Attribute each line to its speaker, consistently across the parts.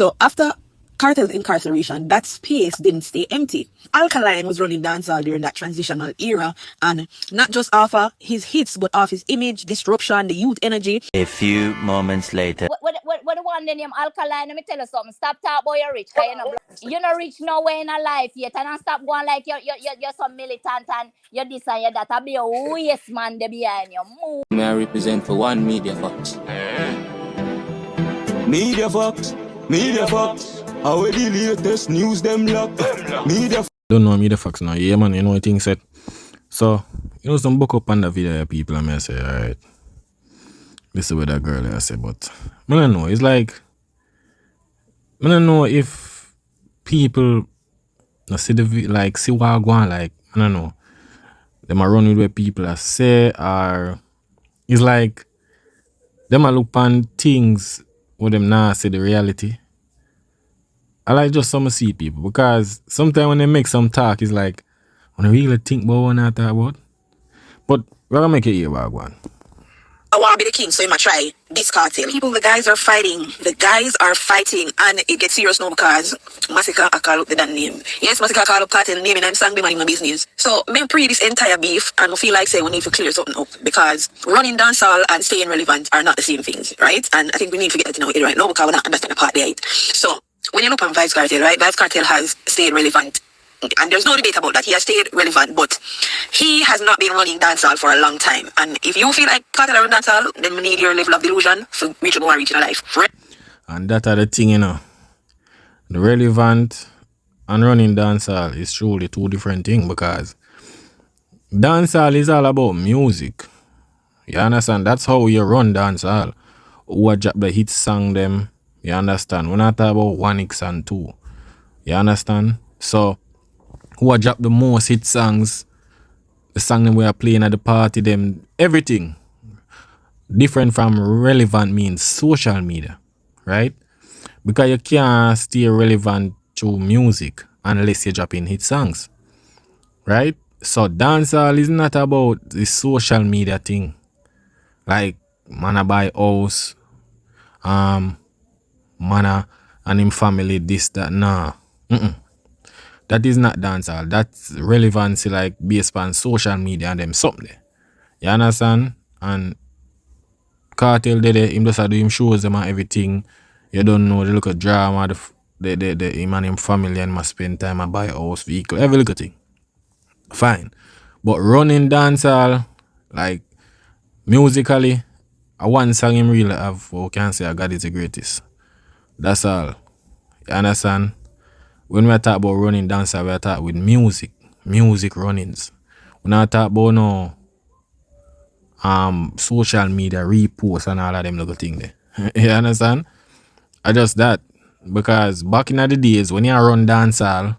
Speaker 1: So after Kartel's incarceration, that space didn't stay empty. Alkaline was running dancehall during that transitional era, and not just off of his hits, but off his image, disruption, the youth energy.
Speaker 2: A few moments later.
Speaker 3: What the one the name Alkaline? Let me tell you something. Stop talk about you're rich, cause you're not rich nowhere in a life yet, and don't stop going like you're some militant and you're this and you're that. I be a yes man they behind you. Move.
Speaker 4: May I represent for one Media Fox? Media Fox, Media Fox. How the latest news them lock? Media.
Speaker 5: Don't know Media Fox now. Yeah, man, you know what thing said. So, you know, some book up on the video, people, and I say, alright, this is what that girl I say, but I don't know. It's like, I don't know if people see the like see what I go on, like, I don't know. Them a run with what people I say, or it's like them a look on things where them not see the reality. I like just some see people because sometimes when they make some talk, it's like when I really think about what I talk about. But we're gonna make it here about one.
Speaker 1: I want to be the king, so I'm going to try this cartel. People, the guys are fighting. The guys are fighting, and it gets serious now because Masicka I call up the damn name. Yes, Masicka call up Kartel name and I'm sang them in my business. So, me pre this entire beef, and I feel like say we need to clear something up because running dancehall and staying relevant are not the same things, right? And I think we need to get that to know it right now because we're not understanding the part there. So, when you look on Vibes Kartel, right? Vibes Kartel has stayed relevant. And there's no debate about that. He has stayed relevant, but he has not been running dancehall for a long time. And if you feel like Kartel run dancehall, then we need your level of delusion for reachable and reaching a life.
Speaker 5: And that are the thing, you know. The relevant and running dancehall is truly two different things because dancehall is all about music. You understand? That's how you run dancehall. Who drop the hit song them. You understand? We're not talking about 1X and 2. You understand? So who drop the most hit songs, the song them we are playing at the party, them, everything. Different from relevant means social media, right? Because you can't stay relevant to music unless you're dropping hit songs, right? So dancehall is not about the social media thing. Like, man a buy house, man and him family, this, that, nah. That is not dancehall. That's relevancy like based on social media and them something there. You understand? And Kartel did it, him just do him shows them and everything. You don't know the look of drama, the him and him family and must spend time and buy a house, vehicle, every little thing. Fine. But running dancehall, like musically, a one song him really have, or can say God is the greatest. That's all. You understand? When we talk about running dancehall, we talk with music runnings. We not talk about no social media reposts and all of them little thing there. You understand? I just that because back in the days when you run dancehall,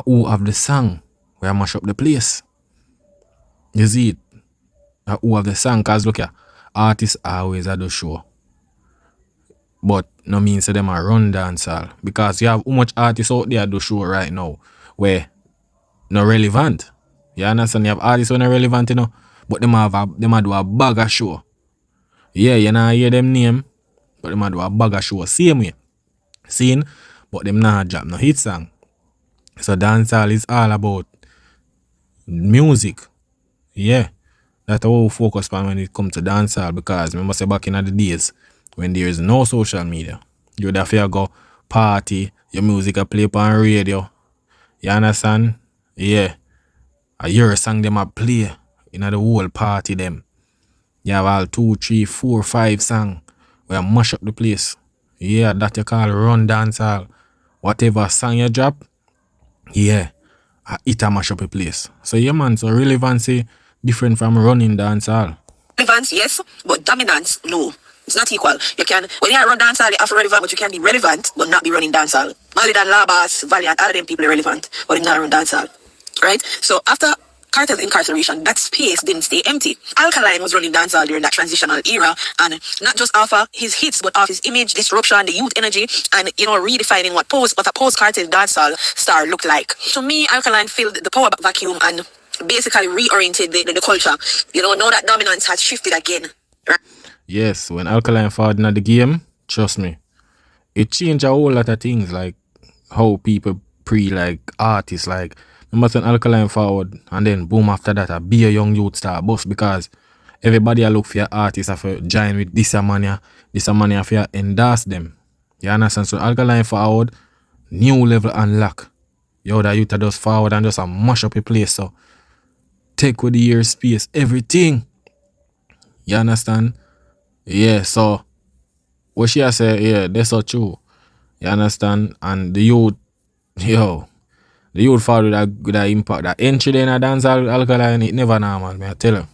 Speaker 5: who have the song where I mash up the place. You see it? Who have the song? Cause look here, artists always at the show. But no means them a run dancehall. Because you have how much artists out there at the show right now where not relevant. You understand? You have artists who are not relevant, you know, but them a do a bag of show. Yeah, you not hear them name, but them a do a bag of show. Same way. Seen, but them not drop no hit song. So dancehall is all about music. Yeah. That's how we focus on when it comes to dancehall because remember say back in the days when there is no social media, you would have to go party, your music a play on radio. You understand? Yeah. I hear a song them a play in the whole party them. You have all 2, 3, 4, 5 songs where you mash up the place. Yeah, that you call run dancehall. Whatever song you drop, yeah, it a mash up a place. So yeah man, so relevancy different from running dancehall.
Speaker 1: Relevance, yes, but dominance, no. It's not equal. You can, when you run dancehall, you have to relevant, but you can be relevant, but not be running dancehall. Malidan, Labas, Valiant, all of them people are relevant, but they not run dancehall. Right? So after Kartel's incarceration, that space didn't stay empty. Alkaline was running dancehall during that transitional era, and not just off of his hits, but off his image, disruption, the youth energy, and redefining what a post-Kartel dancehall star looked like. To me, Alkaline filled the power vacuum and basically reoriented the culture. Now that dominance has shifted again. Right?
Speaker 5: Yes, when Alkaline fought in the game, trust me, it changed a whole lot of things, like how people like artists, like remember when Alkaline forward and then boom after that a be a young youth star bust because everybody a look for your artists have to join with this a mania have to endorse them. You understand? So Alkaline forward, new level unlock. Yo, that youth just forward and just a mash up a place. So take with the year space, everything. You understand? Yeah, so what she has said, yeah, that's so true. You understand? And the youth, yo, the youth forward with that impact. That entry in a dance Alkaline, it never normal, man. I tell you.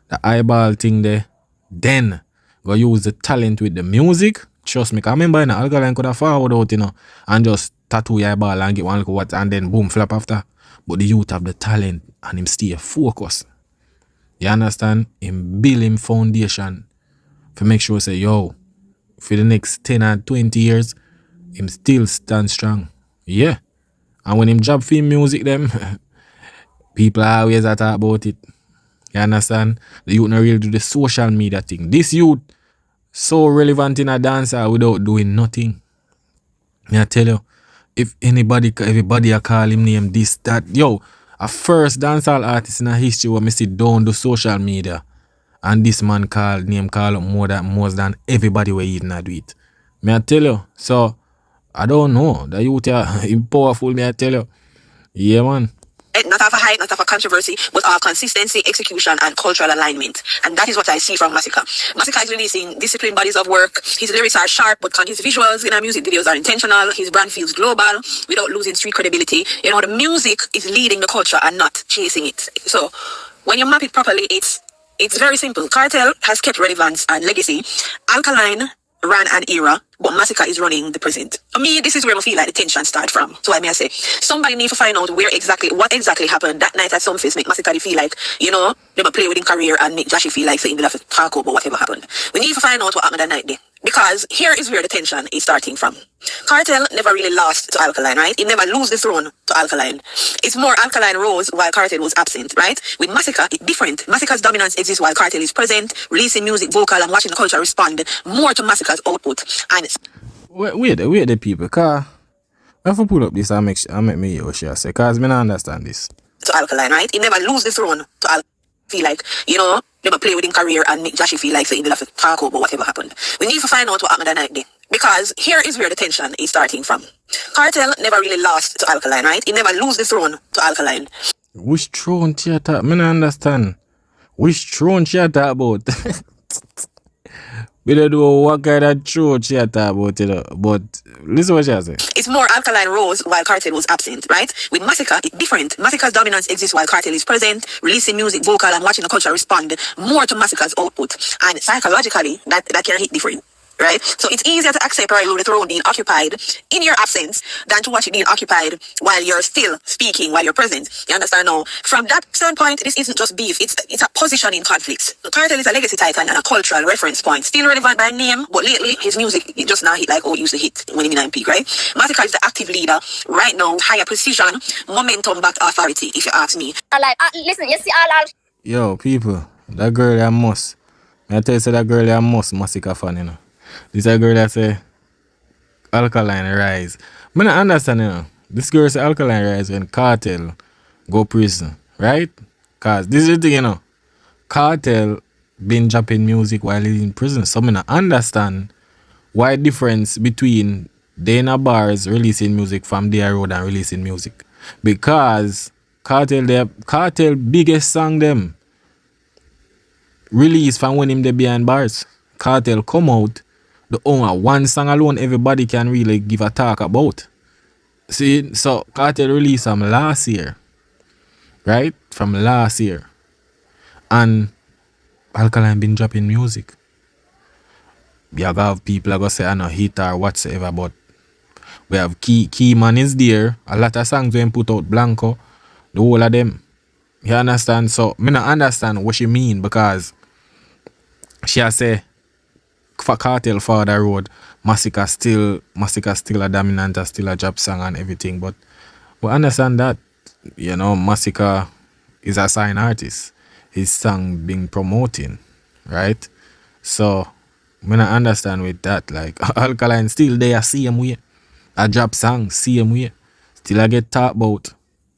Speaker 5: The eyeball thing there, then go use the talent with the music. Trust me, 'cause I remember Alkaline could have forward out, and just tattoo your eyeball and get one look what and then boom, flap after. But the youth have the talent and him stay focused. You understand? Him build him foundation to make sure say, yo, for the next 10 or 20 years, him still stand strong. Yeah. And when him job for music them, people always talk about it. You understand? The youth not really do the social media thing. This youth so relevant in a dancer without doing nothing. I tell you, if everybody a call him name this, that, yo, a first dancehall artist in a history where me sit down do social media. And this man call up more than everybody we even do it. Me I tell you. So I don't know. The youth are powerful, me I tell you. Yeah, man.
Speaker 1: Not have a hype, not have a controversy, but have consistency, execution, and cultural alignment. And that is what I see from Masicka. Masicka is releasing disciplined bodies of work. His lyrics are sharp, but his visuals in our music videos are intentional. His brand feels global without losing street credibility. You know, the music is leading the culture and not chasing it. So when you map it properly, it's very simple. Kartel has kept relevance and legacy. Alkaline ran an era, but Masicka is running the present. For me, this is where I feel like the tension starts from. So I may say, somebody need to find out what exactly happened that night at some face make Masicka feel like, they might play with his career and make Joshy feel like saying they have to talk about whatever happened. We need to find out what happened that night there. Because here is where the tension is starting from. Kartel never really lost to Alkaline, right? He never lose the throne to Alkaline. It's more Alkaline rose while Kartel was absent, right? With Masicka, it's different. Masicka's dominance exists while Kartel is present, releasing music, vocal, and watching the culture respond more to Masicka's output. And
Speaker 5: wait the people, cause I have to pull up this and make me hear what she say, cause me not understand this.
Speaker 1: To Alkaline, right? He never lose the throne to Alkaline. Feel like, they might play with his career and make Joshy feel like saying they have to talk about whatever happened. We need to find out what happened that night there. Because here is where the tension is starting from. Kartel never really lost to Alkaline, right? He never lose the throne to Alkaline.
Speaker 5: Which throne she talk? Me not understand. Which throne she talk about? We don't know what kind of throne she talk about, But listen what she say.
Speaker 1: It's more Alkaline rose while Kartel was absent, right? With Masicka, it's different. Masicka's dominance exists while Kartel is present, releasing music, vocal, and watching the culture respond more to Masicka's output. And psychologically, that can hit different. Right? So it's easier to accept the throne being occupied in your absence than to watch it being occupied while you're still speaking, while you're present. You understand now? From that standpoint, this isn't just beef, it's a positioning conflict. Kartel is a legacy titan and a cultural reference point. Still relevant by name, but lately his music it just now hit like it used to hit when he was in peak, right? Masicka is the active leader right now, higher precision, momentum backed authority, if you ask me.
Speaker 3: Listen, you see all
Speaker 5: Yo, people, that girl I must. I tell you say that girl I must Masicka fan, This is a girl that say Alkaline rise. I don't understand, This girl say Alkaline rise when Kartel go prison, right? Cause this is the thing, Kartel been dropping music while he's in prison. So I don't understand why difference between Dana Bars releasing music from their road and releasing music. Because Kartel biggest song them release from when him they behind bars. Kartel come out. The only one song alone everybody can really give a talk about. See, so Kartel released from last year. Right? From last year. And Alkaline been dropping music. We have people are gonna say I know hit or whatsoever, but we have Key Man is there. A lot of songs when put out Blanco. The whole of them. You understand? So me not understand what she mean because she has say for Kartel for the road, Masicka still a dominant, still a job song and everything. But we understand that, Masicka is a signed artist. His song being promoting, right? So I not understand with that. Like Alkaline still there same way. I drop song same way. Still I get talked about.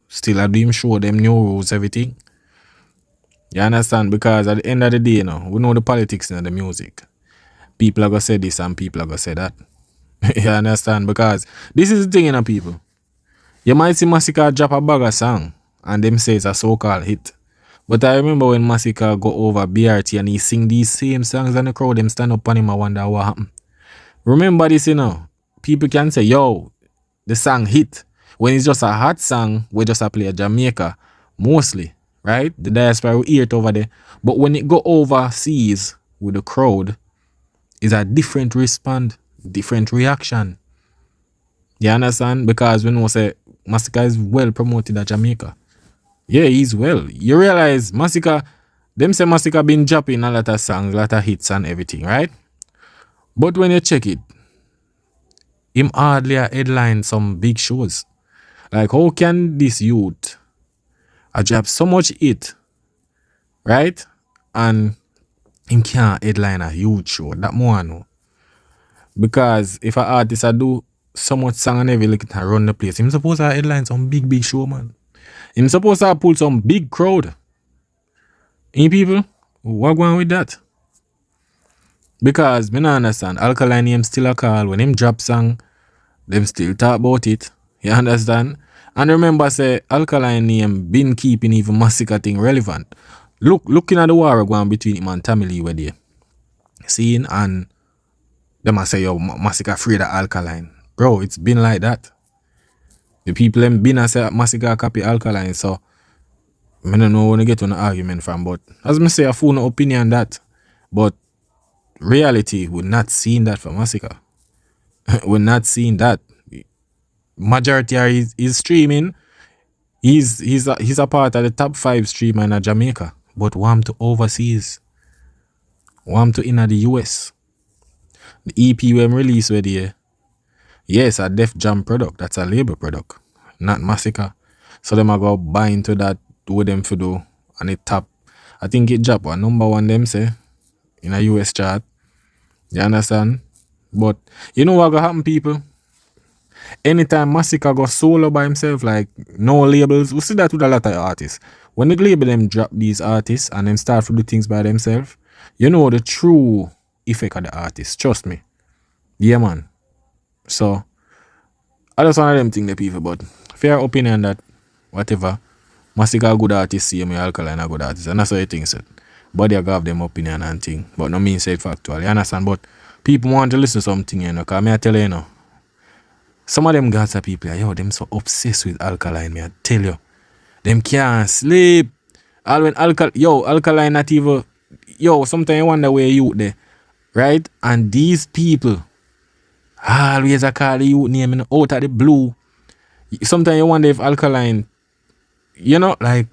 Speaker 5: Still I do him show them new rules, everything. You understand? Because at the end of the day, we know the politics and the music. People are gonna say this and people are gonna say that. You understand? Because this is the thing, people. You might see Masicka drop a bag of song and them say it's a so-called hit. But I remember when Masicka go over BRT and he sing these same songs and the crowd them stand up on him and wonder what happened. Remember this, People can say, yo, the song hit. When it's just a hot song, we just a play a Jamaica, mostly, right? The diaspora will hear it over there. But when it go overseas with the crowd, it's a different response, different reaction. You understand? Because we know say Masicka is well promoted at Jamaica. Yeah, he's well. You realize Masicka, them say Masicka been dropping a lot of songs, a lot of hits and everything, right? But when you check it, him hardly headline some big shows. Like, how can this youth drop so much hit, right? And him can't headline a huge show. That more I know. Because if an artist do so much song and every look at run the place, him supposed to headline some big show, man. Him supposed to pull some big crowd. In people, what going with that? Because me not understand. Alkaline him still a call. When him drop song, them still talk about it. You understand? And remember say Alkaline name been keeping even Masicka thing relevant. Looking at the war going between him and Tammy Lee were there. Seeing and them a say yo Masicka afraid of Alkaline. Bro, it's been like that. The people them been a say Masicka copy Alkaline, so I don't know when to get on an argument from, but as me say, I full no opinion that. But reality, we're not seeing that from Masicka. We're not seeing that. Majority are is streaming. He's a part of the top 5 streamer in Jamaica, but want to overseas. Want to in the US. The EP we release with the yes, a Def Jam product. That's a label product, not Masicka. So them a go buy into that, do them for do, and it top. I think it drop a number 1 them say in a US chart. You understand? But you know what gonna happen, people? Anytime Masicka go solo by himself, like no labels, we see that with a lot of artists. When the label them drop these artists and then start to do things by themselves, you know the true effect of the artist. Trust me. Yeah, man. So I just want them think the people, but fair opinion that whatever. Masicka a good artist, see me Alkaline a good artist. And that's what you think, said. But they have them opinion and thing. But no mean say it factual. You understand? But people want to listen to something, because I tell you, some of them Gaza people, yo, them so obsessed with Alkaline, me I tell you. Them can't sleep. All when Alkaline not even, sometimes you wonder where you there, right? And these people always a call the youth name out of the blue. Sometimes you wonder if Alkaline, like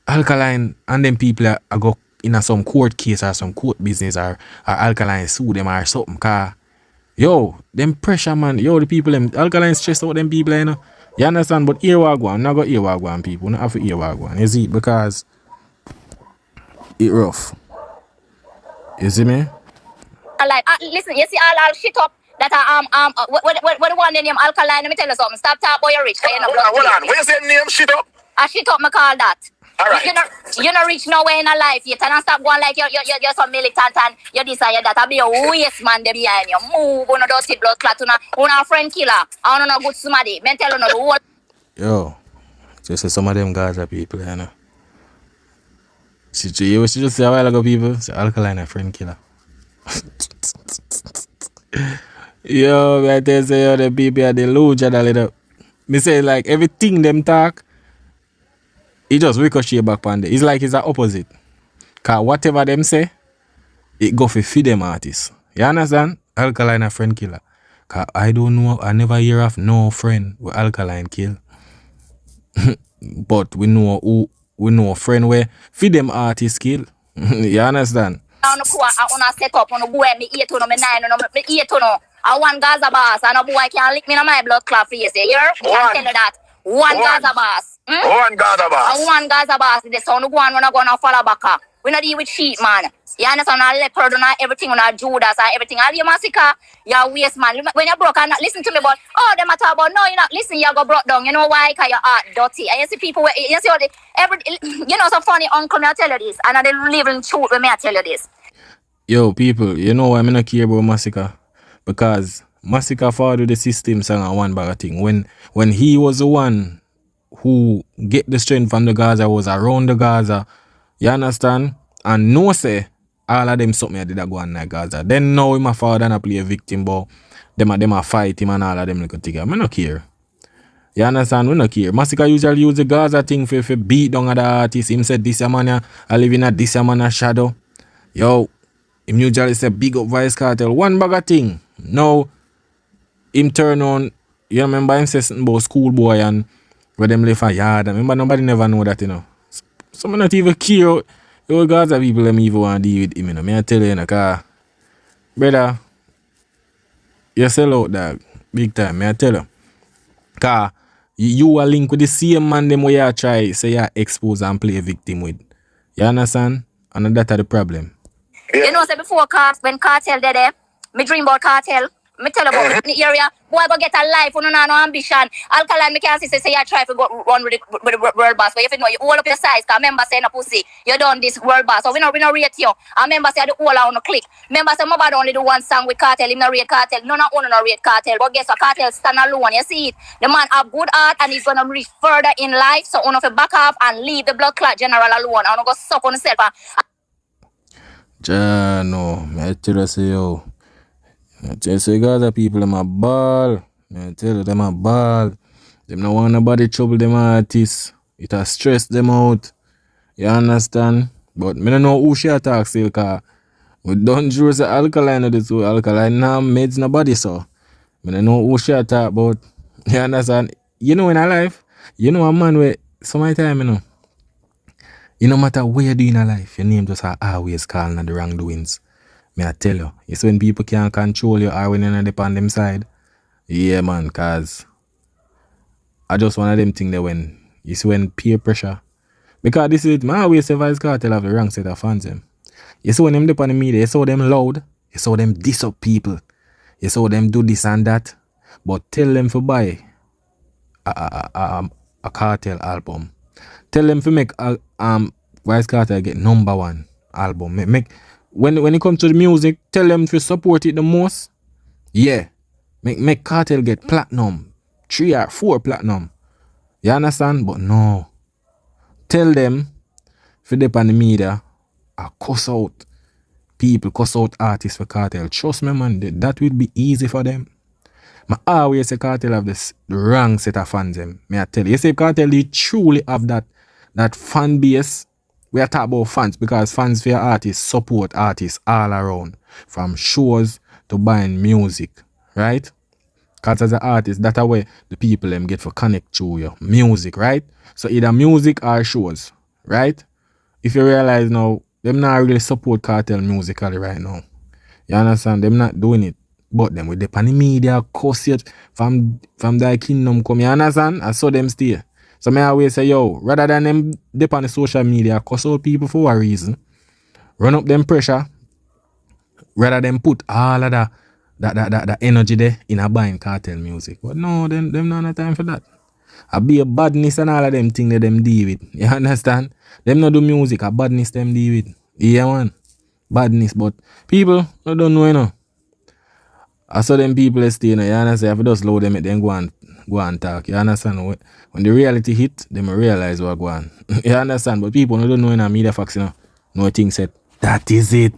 Speaker 5: Alkaline and them people are go in some court case or some court business or Alkaline sue them or something. Cause them pressure, man. The people, them Alkaline stress out them people, You understand? But here we go. Not got here we go, people. Not have to here we go. You see? Because it rough. You see me?
Speaker 3: Like, listen, you see all shit up that what the one name Alkaline, let me tell you something. Stop talking about your rich.
Speaker 6: Hold on. When you say name shit up?
Speaker 3: I shit up, me call that.
Speaker 6: All right.
Speaker 3: You not reach nowhere in a life yet, and stop going like you're some militant and you desire that. I be a waste man there behind you. Move on a dirty blood clot, on a friend killer. I don't know good somebody. Men tell you no the whole.
Speaker 5: Yo, just some of them guys are people, You just say a while ago, people, say Alkaline a friend killer. Yo, I tell you, the people are delusional a little. Me say like everything them talk, it just ricochet back on there. It's like it's the opposite. Cause whatever them say, it go for feed them artists. You understand? Alkaline a friend killer. Cause I don't know, I never hear of no friend with Alkaline kill. But we know a friend where feed them artists kill. You understand?
Speaker 3: On a set up on a boy, me 8 to no, me 9 no, me 8 to no. I one Gaza boss, and a boy can't lick me in my blood clot face. You hear? Can't tell you that. One Gaza boss.
Speaker 6: One Gaza boss.
Speaker 3: One Gaza boss. The son who go on when I go and follow back. We not deal with sheep, man. You understand? Our leopard and everything on our Judas and everything. All your Masicka, your waste, man. When you're broke and not listen to me, but them are talk about no, you're not listening, you go broke down. You know why? Because your heart dirty. And you see people, you see all the so funny uncle, me I tell you this, and they live in truth when me I tell you this.
Speaker 5: Yo, people, you know why I not care about Masicka? Because Masicka followed the system song and one bag of thing. When he was the one who get the strength from the Gaza, was around the Gaza, you understand? And no say, all of them something I did go on like Gaza. Then now my father and I play a victim, but them a fight him and all of them like a thing. I not care. You understand? We not care. Masicka usually use the Gaza thing for beat down the artist. Him said this man I live in a this man shadow. Yo, him usually say big up Vice Kartel. One bag of thing. Now him turn on, you remember him say something about schoolboy and where them left a yard. I remember nobody never know that, you know. So I not even care. Yo, Gaza people them even want to deal with him, you know. Me I tell you, cause brother, you sell out, dog. Big time, me I tell you. Cause you are linked with the same man them where you try say you expose and play a victim with. You understand? And that's the problem.
Speaker 3: Yeah. You know, say before when Kartel did there, me dream about Kartel. Me tell about the area. Boy, go get a life. You know, no ambition. Alkaline, me can't say you try to go run with the world boss. But if you know, you hold up your size. Because member say no pussy. You done this world boss. So we no rate you. And member say the whole on the click. Member say nobody only do one song with Kartel. Him no rate Kartel. None of no rate Kartel. But guess what? Kartel stand alone. You see it. The man have good heart and he's gonna reach further in life. So on to back up and leave the blood clot general alone. And go suck on himself.
Speaker 5: No, I tell you say yo. I tell you say Gaza people them a ball. I tell you them a ball. Them no want nobody trouble them artists. It has stressed them out. You understand? But me don't know who she attack still cause we don't choose the Alkaline of the two. Alkaline now meds nobody so. Me don't know who she attack but you understand? You know in a life, you know a man where so many time, you know. You no matter what you do in a life, your name just always calling the wrongdoings. Me I tell you. It's when people can't control you or when you're not on them side. Yeah man, cause I just one of them things that when it's when peer pressure. Because this is my always say Vice Kartel have the wrong set of fans them. You saw them dip on the media, you saw them loud, you saw them diss up people, you saw them do this and that. But tell them to buy a Kartel album. Tell them to make Vice Kartel get #1 album. Make when it comes to the music, tell them to support it the most. Yeah. Make Kartel get platinum. 3 or 4 platinum. You understand? But no. Tell them for they on the media cuss out people, cuss out artists for Kartel. Trust me man, that will be easy for them. I always say Kartel have the wrong set of fans them. May I tell you. You say Kartel they truly have that fan base. We are talking about fans because fans for artists support artists all around. From shows to buying music. Right? Because as an artist, that's where the people them get for connect to your music, right? So either music or shows, right? If you realize now, them not really support Kartel musically right now. You understand? Them not doing it. But them with the pan media, cuss it from thy kingdom come. You understand? I saw them stay. So I always say, yo, rather than them dip on the social media, cuss out people for a reason, run up them pressure, rather than put all of that energy there in a buying Kartel music. But no, them not have time for that. I be a badness and all of them things that them deal with. You understand? Them not do music, a badness them deal with. Yeah man. Badness, but people don't know, you know. I saw them people stay, you know, you understand? If I just load them, then go and talk. You understand? When the reality hit, them realize what go on. You understand? But people don't know in a media facts, you know. No thing said, that is it.